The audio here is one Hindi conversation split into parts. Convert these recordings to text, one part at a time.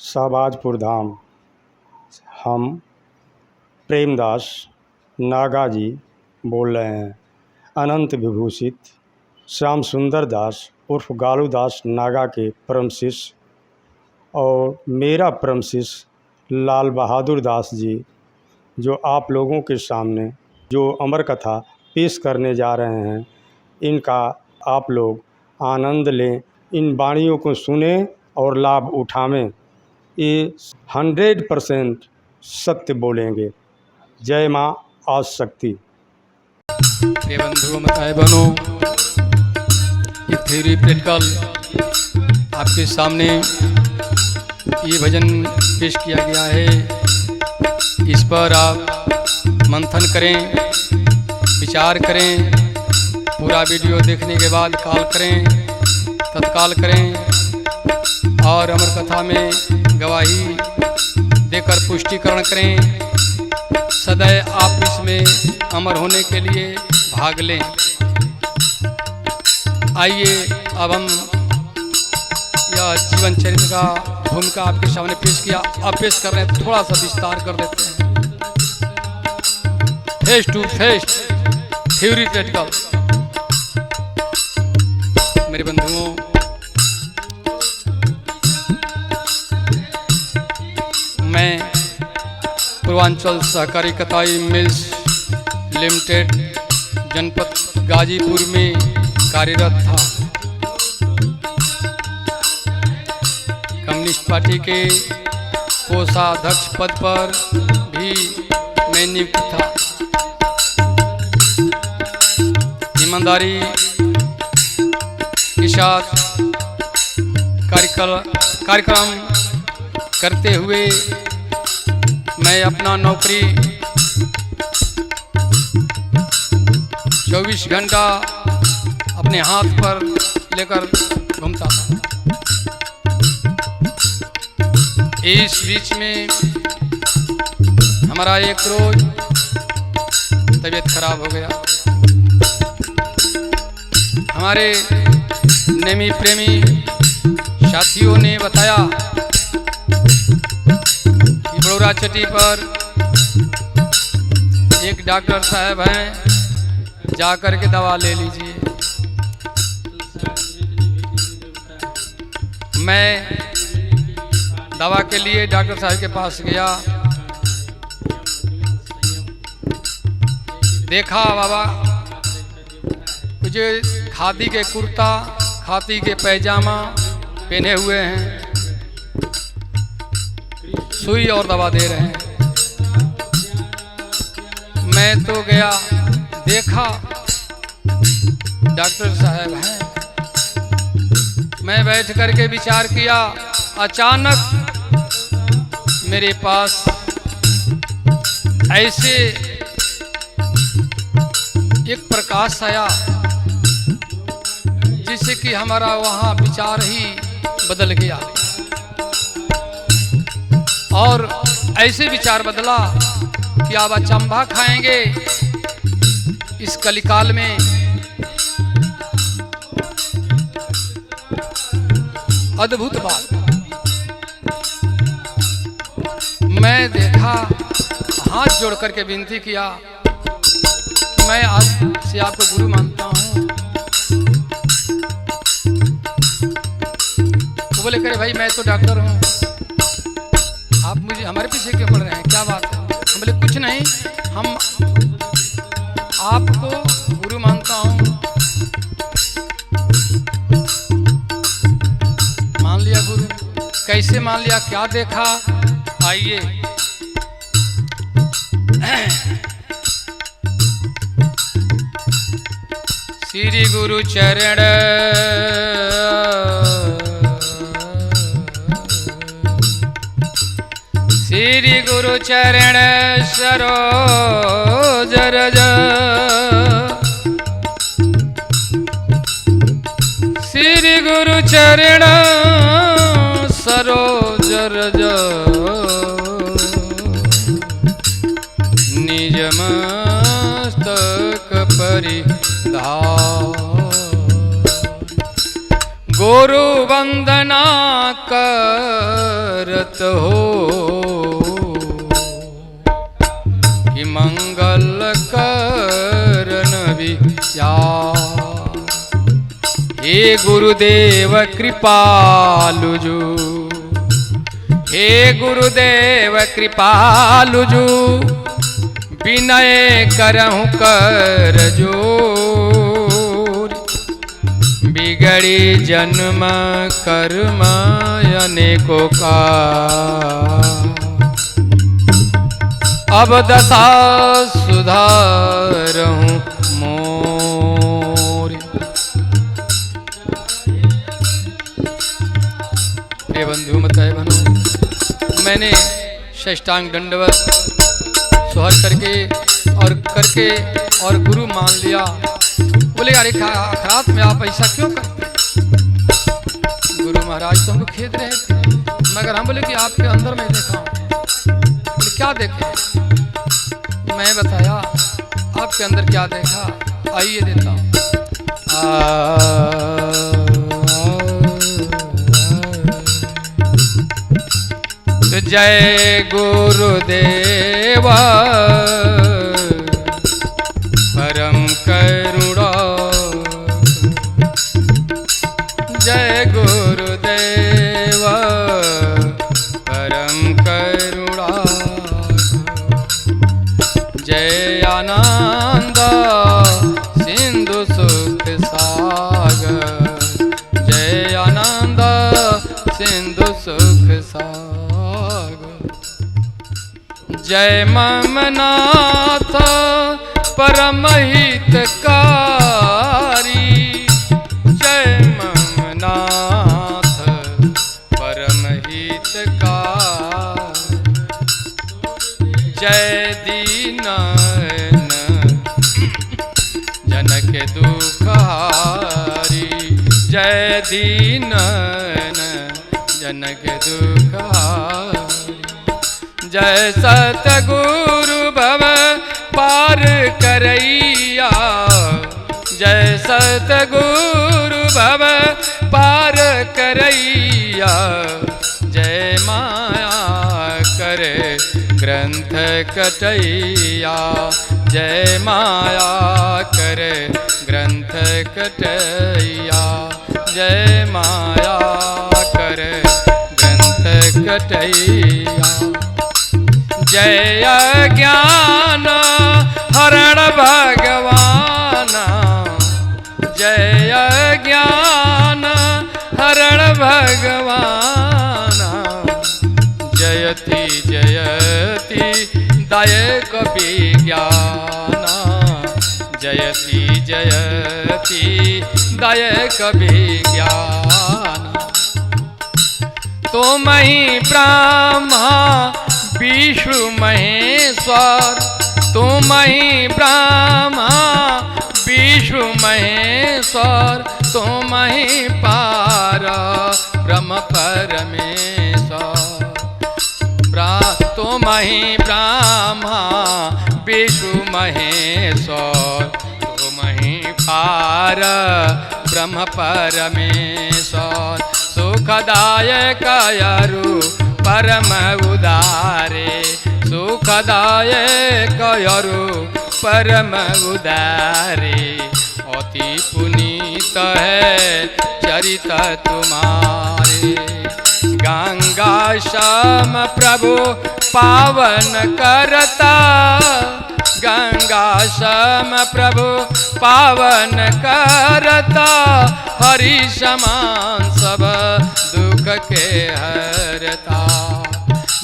शाहबाजपुर धाम। हम प्रेमदास नागा जी बोल रहे हैं। अनंत विभूषित श्याम सुंदर दास उर्फ गालू दास नागा के परम शिष्य और मेरा परम शिष्य लाल बहादुर दास जी, जो आप लोगों के सामने जो अमर कथा पेश करने जा रहे हैं, इनका आप लोग आनंद लें, इन वाणियों को सुने और लाभ उठावें। ये 100% सत्य बोलेंगे। जय माँ आदिशक्ति। प्रिय बंधुओं बताए बनो, ये थ्योरी प्रैक्टिकल आपके सामने ये भजन पेश किया गया है। इस पर आप मंथन करें, विचार करें। पूरा वीडियो देखने के बाद कॉल करें, तत्काल करें और अमर कथा में गवाही देकर पुष्टिकरण करें। सदैव आप इसमें अमर होने के लिए भाग लें। आइए अब हम यह जीवन चरित्र का भूमिका आपके सामने पेश किया, अब पेश कर रहे हैं, थोड़ा सा विस्तार कर देते हैं। Face to face theory practical. मेरे बंधुओं, मैं पूर्वांचल सहकारी कताई मिल्स लिमिटेड जनपद गाजीपुर में कार्यरत था। कम्युनिस्ट पार्टी के कोषाध्यक्ष पद पर भी मैं नियुक्त था। ईमानदारी के साथ कार्यक्रम करते हुए मैं अपना नौकरी 24 घंटा अपने हाथ पर लेकर घूमता था। इस बीच में हमारा एक रोज तबीयत खराब हो गया। हमारे नेमी प्रेमी साथियों ने बताया कि बड़ौरा चट्टी पर एक डॉक्टर साहब हैं, जाकर के दवा ले लीजिए। मैं दवा के लिए डॉक्टर साहब के पास गया। देखा बाबा मुझे खादी के कुर्ता, खादी के पैजामा पहने हुए हैं, सुई और दवा दे रहे हैं। मैं तो गया, देखा डॉक्टर साहब हैं। मैं बैठ करके विचार किया। अचानक मेरे पास ऐसे एक प्रकाश आया जिससे कि हमारा वहाँ विचार ही बदल गया और ऐसे विचार बदला कि आप अचंभा खाएंगे। इस कलिकाल में अद्भुत बात। मैं देखा, हाथ जोड़ करके विनती किया, मैं आज से आपको गुरु मानता हूँ। वो बोले करे भाई मैं तो डॉक्टर हूँ, आप मुझे हमारे पीछे क्यों पड़ रहे हैं, क्या बात है? हम बोले कुछ नहीं, हम आपको गुरु मानता हूँ। मान लिया गुरु। कैसे मान लिया, क्या देखा? आइए श्री गुरु चरण श्री गुरु चरण सरोज रज श्री गुरु चरण सरोज रज निज मस्तक परिधार गुरु वंदना कर व्रत हो कि मंगल करन विचार। हे गुरुदेव कृपालु जो, हे गुरुदेव कृपालु जो, विनय करहु कर जोर। बिगड़ी जन्म कर्म अनेको का, अब दशा सुधारहूँ मोर। प्रिय बंधु मताए बनो, मैंने साष्टांग दंडवत सोहर करके और गुरु मान लिया। बोले यार अखरात में आप ऐसा क्यों करते? गुरु महाराज तो हमको खेद रहे थे, मगर हम बोले कि आपके अंदर मैं देखा हूँ। बोले क्या देखे? मैं बताया आपके अंदर क्या देखा, आइए देता हूँ। तो जय गुरुदेवा परम करुणा, जय गुरुदेवा परम करुणा, जय आनंद सिंधु सुख सागर, जय आनंद सिंधु सुख सागर। जय ममनाथ परम हितकारी, जय ममनाथ परम हितकारी, जय दीनन जनक दुखारी, जय दीनन जनक दुखारी। जय सतगुरु भव पार करैया, जय सतगुरु भव पार करैया, जय माया करे ग्रंथ कटैया, जय माया करे ग्रंथ कटैया, जय माया करे ग्रंथ कटैया। जय ज्ञान हरण भगवान, जय ज्ञान हरण भगवान, जयति जयति दायक विज्ञान, जयति जयति दायक विज्ञान। तुम ही ब्रह्मा विष्णु महेश्वर, तुम ही ब्रह्मा विष्णु महेश्वर, तुम ही पार ब्रह्म परमेश्वर। तुम ही ब्रह्मा विष्णु महेश्वर, तुम ही पार ब्रह्म परमेश्वर। सुखदायक अरु परम उदारे, सुखदायक अरु परम उदारे। अति पुनीत है चरित तुम्हारे, गंगा सम प्रभु पावन करता, गंगा सम प्रभु पावन करता। हरि समान सब दुख के हरता,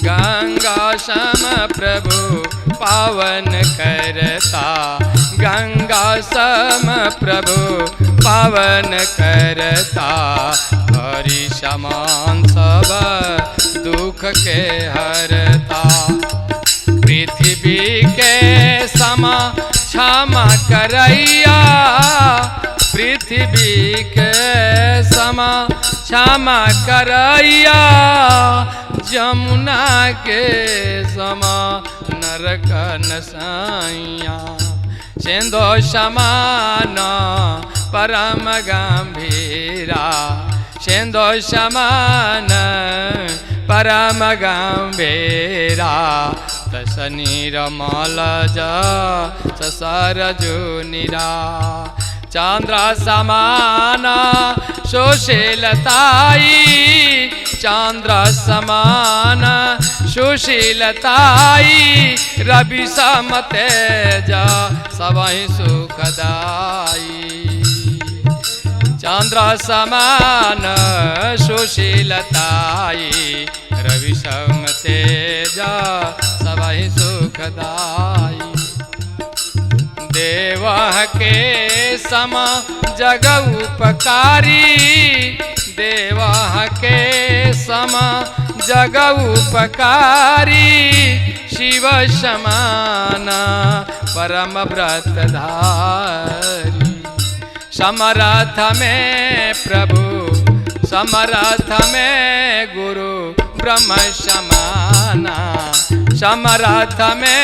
गंगा सम प्रभु पावन करता, गंगा सम प्रभु पावन करता। हरि समान सब दुख के हरता, पृथ्वी के समा क्षमा करैया, पृथ्वी के समा क्षमा करैया। जमुना के समा नरक नसैया, सिंधु समान परम गंभीरा, सिंधु समान परम गंभीरा तसनी रमल सरजू निरा चंद्र समान सुशीलताई चंद्र समान सुशीलताई रवि सम तेज सबहि सुखदाई चंद्र समान सुशीलताई रवि सम तेज सबहि सुखदाई देव के सम जग उपकारी देव के सम जग उपकारी शिव समान परम व्रतधारी समरथ में प्रभु समरथ में गुरु ब्रह्म समाना समरथ में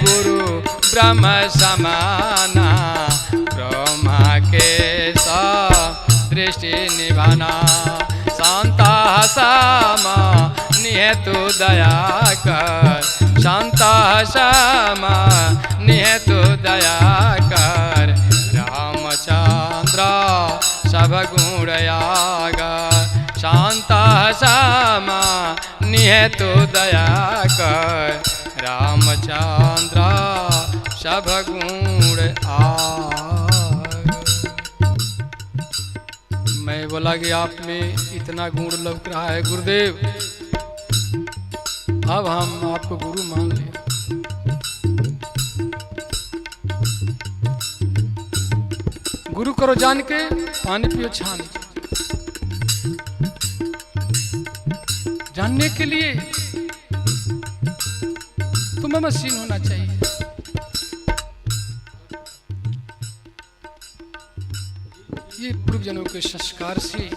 गुरु ब्रह्म समाना ब्रह्मा के दृष्टि निभाना शांता समा निहेतु दया कर शांता समा निहेतु दया कर रामचंद्र सब गुण यागर शांता समा निहेतु दया कर रामचंद्र सब गुण आग। मैं बोला कि आप में इतना गुण लग रहा है गुरुदेव, अब हम आपको गुरु मान लें। गुरु करो जान के पानी पियो छान जानने के लिए तुम्हें मशीन होना चाहिए। ये पूर्वजनों के संस्कार से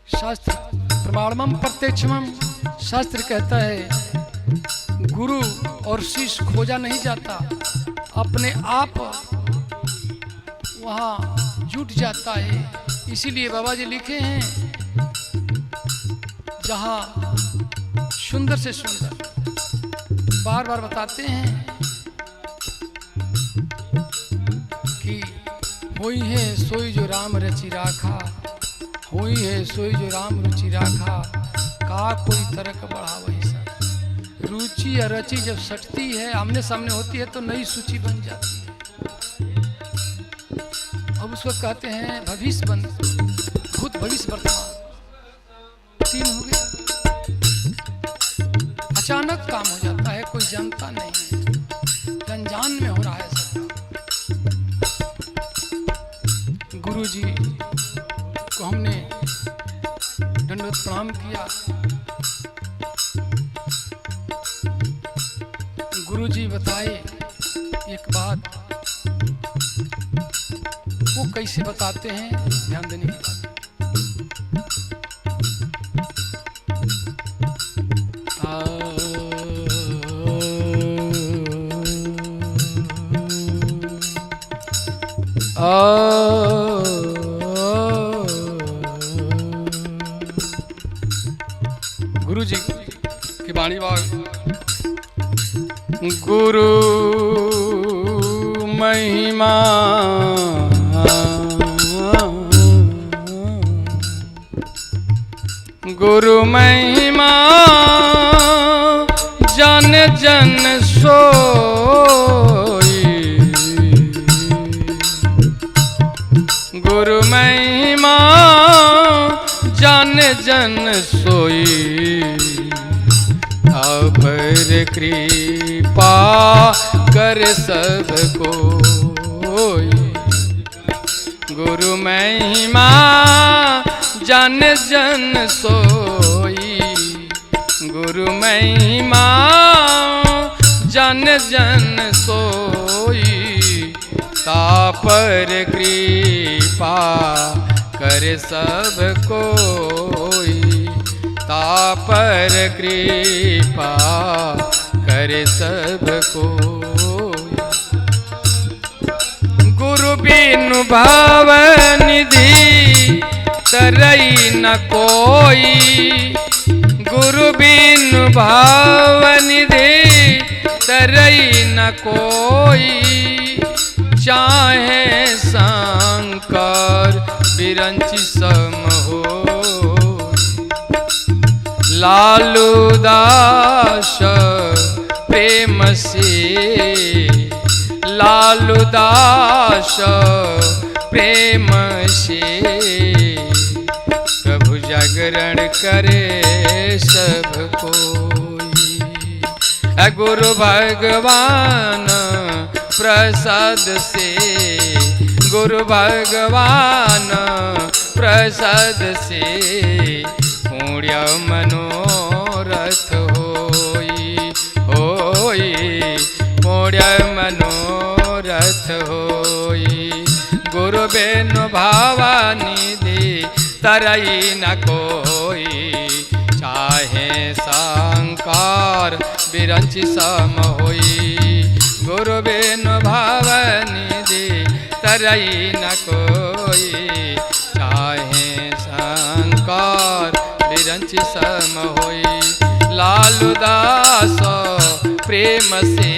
शास्त्र प्रमाणमम प्रत्यक्षमम शास्त्र कहता है गुरु और शिष्य खोजा नहीं जाता, अपने आप वहाँ जुट जाता है। इसीलिए बाबा जी लिखे हैं जहाँ सुंदर से सुंदर बार बार बताते हैं कि होई है सोई जो राम रचि राखा होई है सोई जो राम रुचि राखा का कोई तर्क बढ़ा वही सा। रुचि या रचि जब सटती है आमने सामने होती है तो नई सूची बन जाती है। अब उसको कहते हैं भविष्य बन भूत भविष्य वर्तमान तीन हो गए। अचानक काम हो जाता है, कोई जानता नहीं है, अनजान में हो रहा है सब। गुरु जी को हमने दंडवत प्रणाम किया। गुरु जी बताए एक बात, वो कैसे बताते हैं ध्यान देने की बात। गुरु जी की वाणी बाग गुरु महिमा गुरु महिमा जन जन सोई गुरु महिमा जन जन सोई अपर कृपा कर सबको गुरु महिमा जन जन सोई गुरु महिमा जन जन सोई तापर कृपा कर सब कोई तापर कृपा कर सब कोई गुरु बिनु भाव निधि तरई न कोई गुरु गुरु बिन भाव निधि तरई न कोई, चाहे शंकर बिरंची सम हो। लालू दास प्रेम से, लालू दास प्रेम से, प्रभु जागरण करे सब कोई। गुरु भगवान प्रसाद से, गुरु भगवान प्रसाद से, पुण्य मनोरथ होई होई, पुण्य मनोरथ होई। गुरु बिन भावानिधि तरई न कोई, चाहे शंकर बिरंची सम होई। गुरु बिन भावनिधि तरई न कोई, चाहे शंकर बिरंची सम होई। लालू दास प्रेम से,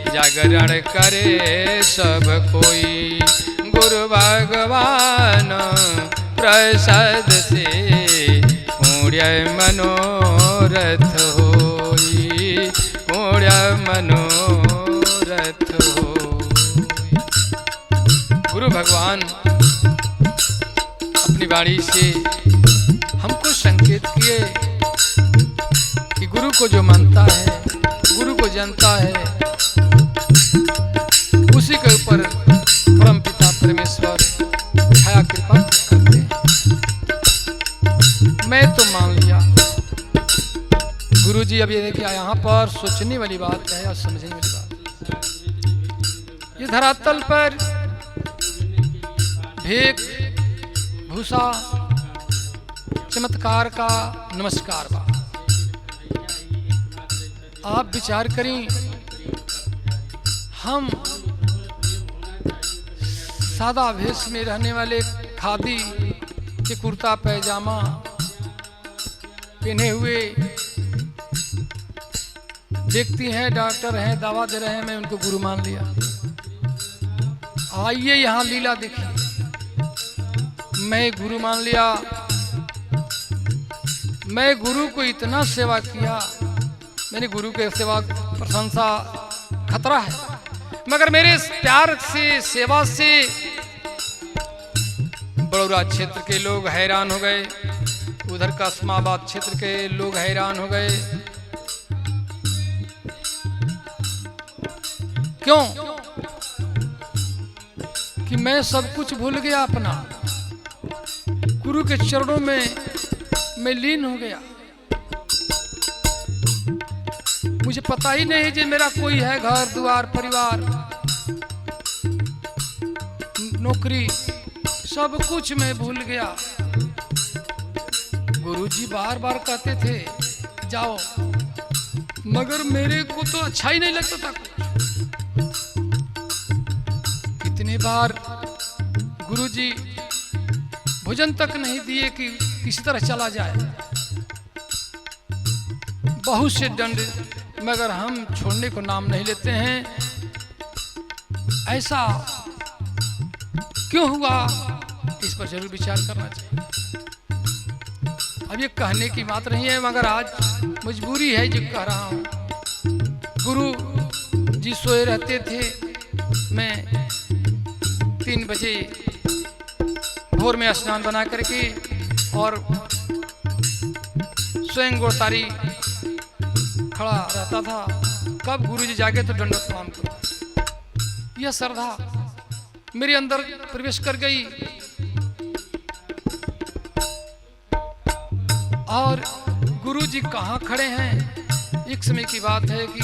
जागरण करे सब कोई। गुरु भगवान प्रसाद से, पुण्य मनोरथ होई, पुण्य मनोरथ होई। गुरु भगवान अपनी वाणी से हमको संकेत किए कि गुरु को जो मानता है, गुरु को जानता है, उसी के ऊपर परम पिता परमेश्वर छाया कृपा करते हैं। मैं तो मान लिया। गुरु जी अब ये देखिए, यहाँ पर सोचने वाली बात है और समझने वाली बात। ये धरातल पर भेक भूषा चमत्कार का नमस्कार बा। आप विचार करें, हम सादा भेष में रहने वाले, खादी के कुर्ता पैजामा पहने हुए व्यक्ति हैं, डॉक्टर हैं, दवा दे रहे हैं, मैं उनको गुरु मान लिया। आइए यहाँ लीला देखिए। मैं गुरु मान लिया, मैं गुरु को इतना सेवा किया, मैंने गुरु के सेवा प्रशंसा खतरा है, मगर मेरे प्यार से, सेवा से बड़ौरा क्षेत्र के लोग हैरान हो गए, उधर कस्माबाद क्षेत्र के लोग हैरान हो गए। क्यों? कि मैं सब कुछ भूल गया अपना, गुरु के चरणों में मैं लीन हो गया। मुझे पता ही नहीं कि मेरा कोई है, घर द्वार परिवार नौकरी, सब कुछ मैं भूल गया। गुरुजी बार बार कहते थे जाओ, मगर मेरे को तो अच्छा ही नहीं लगता था कुछ। कितने बार गुरुजी भोजन तक नहीं दिए कि किसी तरह चला जाए, बहुत से दंड, मगर हम छोड़ने को नाम नहीं लेते हैं। ऐसा क्यों हुआ, इस पर जरूर विचार करना चाहिए। अब ये कहने की बात नहीं है, मगर आज मजबूरी है जो कह रहा हूँ। गुरु जी सोए रहते थे, मैं 3 बजे भोर में स्नान बना करके और स्वयं गोतारी खड़ा रहता था, कब गुरु जी जागे तो दंडवत प्रणाम करो। यह श्रद्धा मेरे अंदर प्रवेश कर गई और गुरु जी कहाँ खड़े हैं। एक समय की बात है कि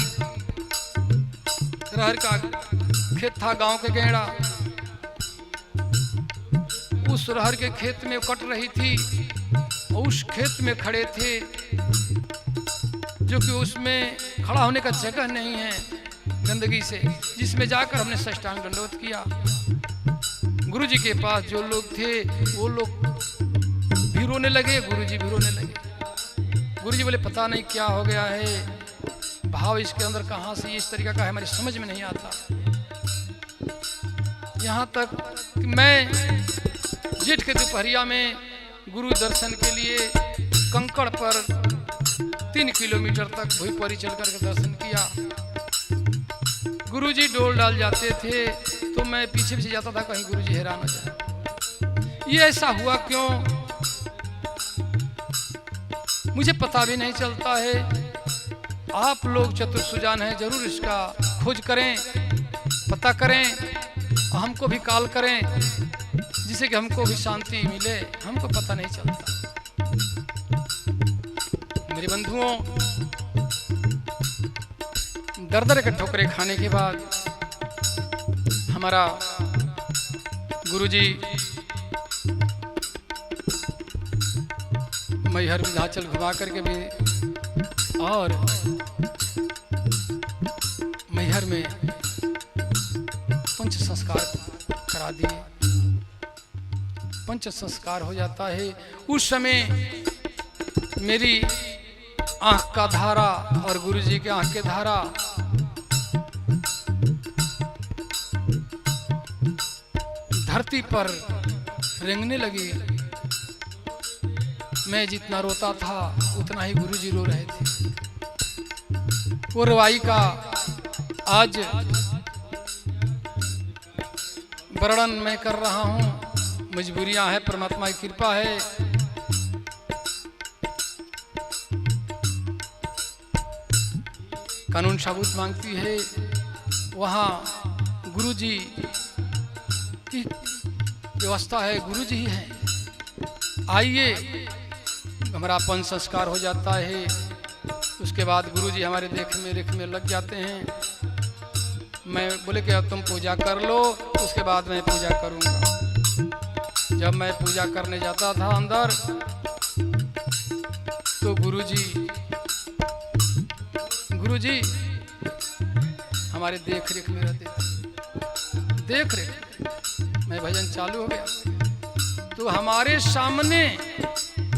रहर का खेत था, गांव के गेड़ा, उस रहर के खेत में कट रही थी, उस खेत में खड़े थे, जो कि उसमें खड़ा होने का जगह नहीं है गंदगी से, जिसमें जाकर हमने साष्टांग दंडवत किया। गुरु जी के पास जो लोग थे वो लोग भी रोने लगे, गुरु जी भी रोने लगे। गुरुजी बोले पता नहीं क्या हो गया है, भाव इसके अंदर कहाँ से इस तरीका का है, हमारी समझ में नहीं आता। यहाँ तक कि मैं जेठ के दोपहरिया में गुरु दर्शन के लिए कंकड़ पर 3 किलोमीटर तक भुईपरी चल करके दर्शन किया। गुरुजी डोल डाल जाते थे तो मैं पीछे पीछे जाता था, कहीं गुरुजी हैरान हो जाए। ये ऐसा हुआ क्यों मुझे पता भी नहीं चलता है। आप लोग चतुर सुजान हैं, जरूर इसका खोज करें, पता करें, हमको भी कॉल करें, जिससे कि हमको भी शांति मिले। हमको पता नहीं चलता। मेरे बंधुओं, दर के ठोकरे खाने के बाद हमारा गुरुजी मैहर विंध्याचल घुमा करके भी और मैहर में पंच संस्कार करा दिए। पंच संस्कार हो जाता है। उस समय मेरी आंख का धारा और गुरुजी के आंख के धारा धरती पर रेंगने लगी। मैं जितना रोता था उतना ही गुरुजी रो रहे थे। वो रवाई का आज वर्णन मैं कर रहा हूँ, मजबूरियां हैं, परमात्मा की कृपा है। कानून सबूत मांगती है। वहाँ गुरुजी की व्यवस्था है, गुरुजी ही है। आइए, हमारा पंच संस्कार हो जाता है। उसके बाद गुरुजी हमारे देख में लग जाते हैं। मैं बोले कि अब तुम पूजा कर लो, उसके बाद मैं पूजा करूँगा। जब मैं पूजा करने जाता था अंदर, तो गुरुजी हमारे देख रेख में रहते थे। देख रेख मैं भजन चालू हो गया तो हमारे सामने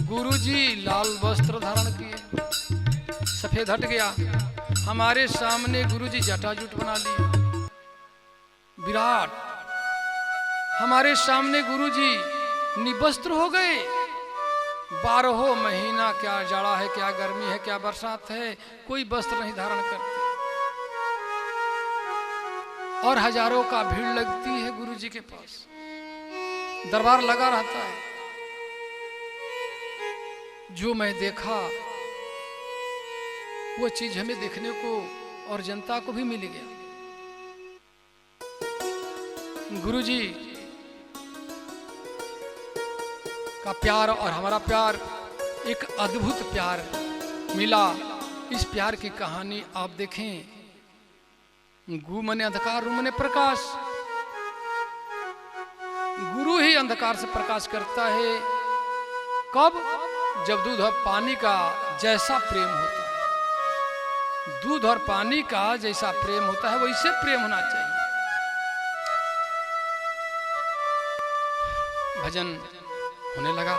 गुरुजी लाल वस्त्र धारण किए, सफेद हट गया। हमारे सामने गुरुजी जटाजुट बना लिए, विराट। हमारे सामने गुरुजी निवस्त्र हो गए। 12 महीना, क्या जाड़ा है, क्या गर्मी है, क्या बरसात है, कोई वस्त्र नहीं धारण करते। और हजारों का भीड़ लगती है गुरुजी के पास, दरबार लगा रहता है। जो मैं देखा वो चीज हमें देखने को और जनता को भी मिल गया। गुरुजी का प्यार और हमारा प्यार, एक अद्भुत प्यार मिला। इस प्यार की कहानी आप देखें। गु मने अंधकार, रु मने प्रकाश। गुरु ही अंधकार से प्रकाश करता है। कब? जब दूध और पानी का जैसा प्रेम होता है। दूध और पानी का जैसा प्रेम होता है वैसे प्रेम होना चाहिए। भजन होने लगा।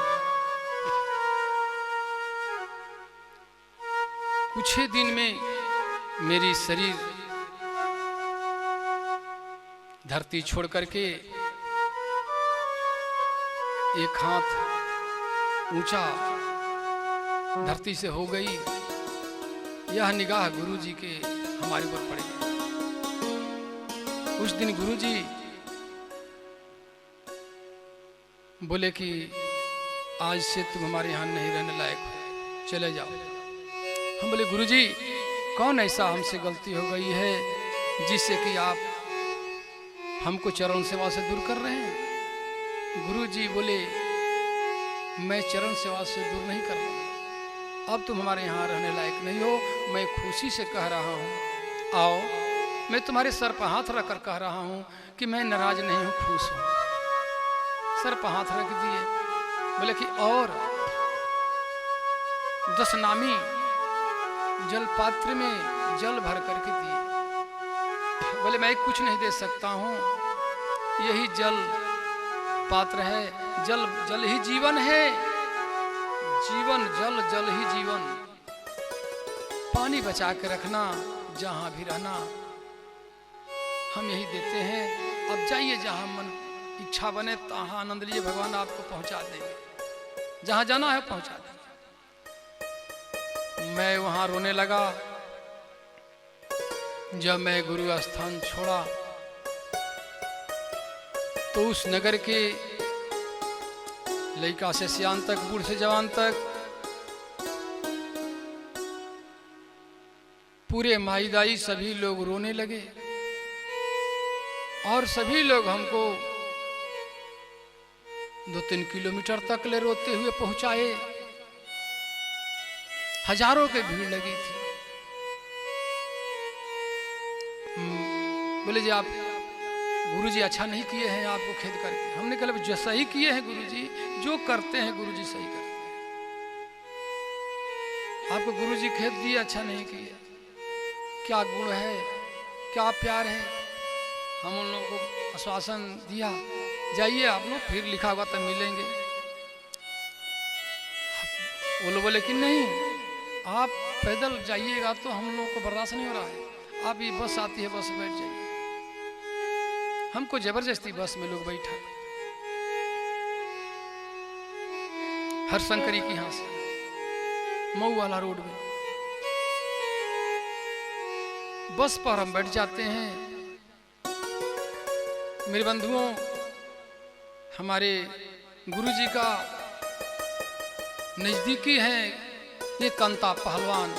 कुछ ही दिन में मेरी शरीर धरती छोड़ करके एक हाथ ऊंचा धरती से हो गई। यह निगाह गुरुजी के हमारे ऊपर पड़ी। उस दिन गुरुजी बोले कि आज से तुम हमारे यहाँ नहीं रहने लायक हो, चले जाओ। हम बोले गुरुजी, कौन ऐसा हमसे गलती हो गई है जिससे कि आप हमको चरण सेवा से दूर कर रहे हैं? गुरुजी बोले, मैं चरण सेवा से दूर नहीं कर रहा। अब तुम हमारे यहाँ रहने लायक नहीं हो। मैं खुशी से कह रहा हूँ, आओ। मैं तुम्हारे सर पर हाथ रख कर कह रहा हूँ कि मैं नाराज नहीं हूँ, खुश हूँ। सर पर हाथ रख दिए। बोले कि और 10 नामी जल पात्र में जल भर करके दिए। बोले मैं कुछ नहीं दे सकता हूँ, यही जल पात्र है। जल जल ही जीवन है। जीवन जल, जल ही जीवन। पानी बचा के रखना, जहाँ भी रहना हम यही देते हैं। अब जाइए जहाँ मन इच्छा बने तहाँ आनंद लीजिए, भगवान आपको पहुँचा देंगे, जहाँ जाना है पहुँचा देंगे। मैं वहाँ रोने लगा। जब मैं गुरु स्थान छोड़ा तो उस नगर के लड़का से सियान तक, बूढ़ से जवान तक, पूरे माई दाई सभी लोग रोने लगे और सभी लोग हमको 2-3 किलोमीटर तक ले रोते हुए पहुंचाए। हजारों की भीड़ लगी थी। बोले जी आप गुरुजी अच्छा नहीं किए हैं आपको खेद करके। हमने कहा जो सही किए हैं गुरुजी, जो करते हैं गुरुजी सही करते हैं। आपको गुरुजी खेद दिए, अच्छा नहीं किए। क्या गुण है, क्या प्यार है। हम उन लोगों को आश्वासन दिया, जाइए आप लोग, फिर लिखा हुआ तब मिलेंगे। वो लोग बोले कि नहीं, आप पैदल जाइएगा तो हम लोगों को बर्दाश्त नहीं हो रहा है, आप ये बस आती है, बस बैठ जाइए। हमको जबरदस्ती बस में लोग बैठा, हरशंकरी की यहाँ से मऊ वाला रोड में बस पर हम बैठ जाते हैं। मेरे बंधुओं, हमारे गुरुजी का नज़दीकी है ये कांता पहलवान।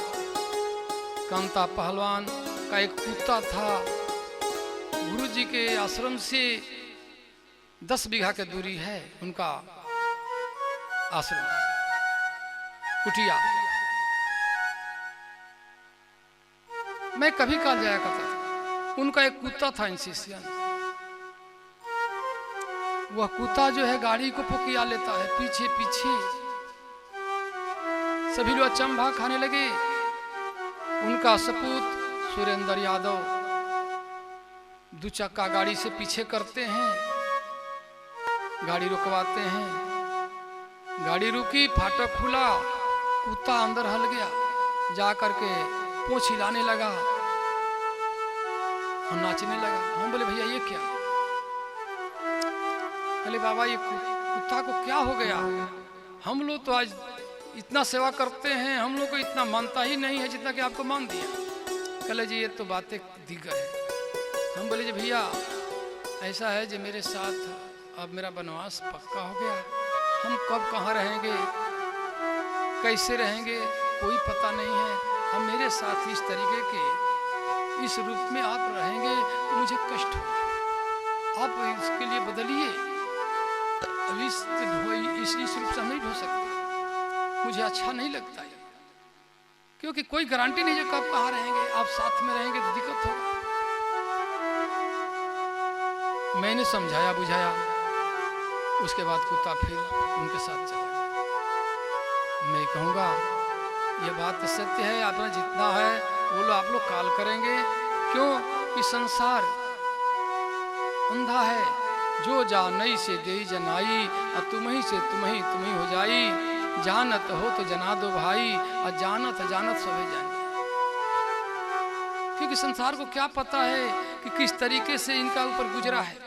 कांता पहलवान का एक कुत्ता था। गुरुजी के आश्रम से 10 बीघा की दूरी है उनका आश्रम, कुटिया। मैं कभी काल जाया करता था। उनका एक कुत्ता था इंसिसियन। वह कुत्ता जो है गाड़ी को पुकिया लेता है पीछे पीछे। सभी लोग अचंभा खाने लगे। उनका सपूत सुरेंद्र यादव 2 चक्का गाड़ी से पीछे करते हैं, गाड़ी रुकवाते हैं। गाड़ी रुकी, फाटक खुला, कुत्ता अंदर हल गया, जा करके पूंछ हिलाने लगा और नाचने लगा। हम बोले भैया ये क्या? बोले बाबा ये कुत्ता को क्या हो गया? हम लोग तो आज इतना सेवा करते हैं, हम लोग को इतना मानता ही नहीं है जितना कि आपको मान दिया। कहले जी ये तो बातें दीगर है। हम बोले जी भैया ऐसा है जी, मेरे साथ अब मेरा वनवास पक्का हो गया। हम कब कहाँ रहेंगे, कैसे रहेंगे, कोई पता नहीं है। अब मेरे साथ इस तरीके के इस रूप में आप रहेंगे तो मुझे कष्ट हो। आप इसके लिए बदलिए। अब इस रूप से हम नहीं ढो सकते, मुझे अच्छा नहीं लगता है। क्योंकि कोई गारंटी नहीं है कब कहाँ रहेंगे। आप साथ में रहेंगे तो दिक्कत होगा। मैंने समझाया बुझाया, उसके बाद कुत्ता फिर उनके साथ चला गया। मैं कहूँगा ये बात तो सत्य है। अपना जितना है वो लोग आप लोग काल करेंगे। क्यों कि संसार अंधा है। जो जानई से दे जनाई, और तुम्ही से तुम्ही हो जाई। जानत हो तो जना दो भाई, और जानत सबे जान। क्योंकि संसार को क्या पता है कि किस तरीके से इनका ऊपर गुजरा है।